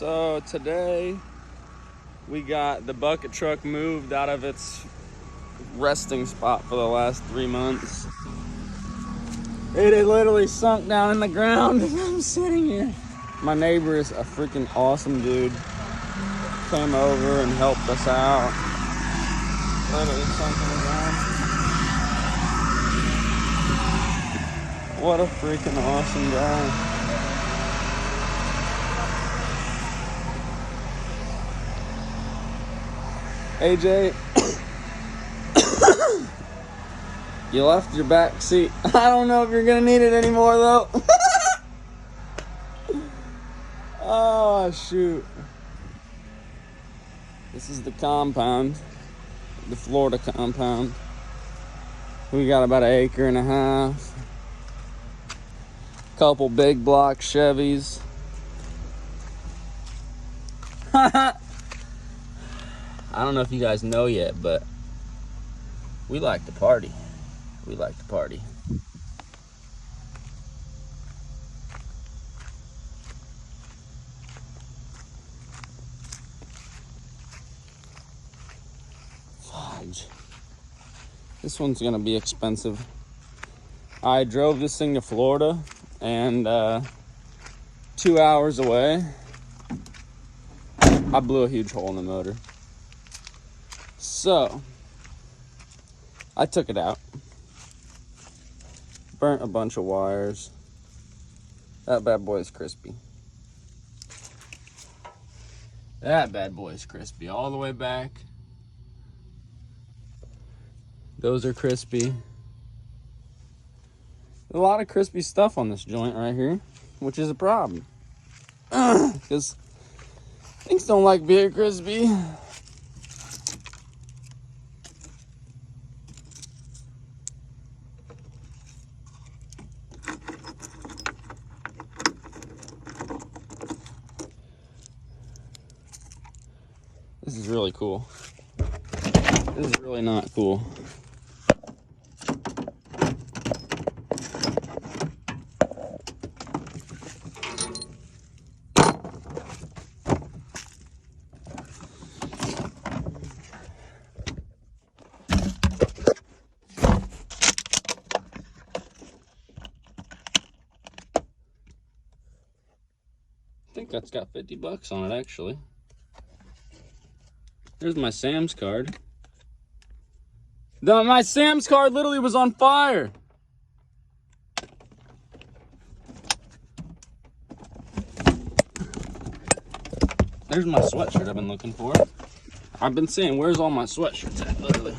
So today we got the bucket truck moved out of its resting spot for the last 3 months. It had literally sunk down in the ground and I'm sitting here. My neighbor is a freaking awesome dude. Came over and helped us out. Literally sunk in the ground. What a freaking awesome guy. AJ, you left your back seat. I don't know if you're gonna need it anymore though. Oh shoot. This is the compound, the Florida compound. We got about 1.5 acres. Couple big block Chevys. I don't know if you guys know yet, but we like to party. We like to party. Fudge. This one's gonna be expensive. I drove this thing to Florida and 2 hours away, I blew a huge hole in the motor. So, I took it out, burnt a bunch of wires. That bad boy is crispy. That bad boy is crispy all the way back. Those are crispy. A lot of crispy stuff on this joint right here, which is a problem. Because things don't like being crispy. This is really cool. This is really not cool. I think that's got 50 bucks on it actually. There's my Sam's card. My Sam's card literally was on fire. There's my sweatshirt I've been looking for. I've been saying, where's all my sweatshirts at, literally?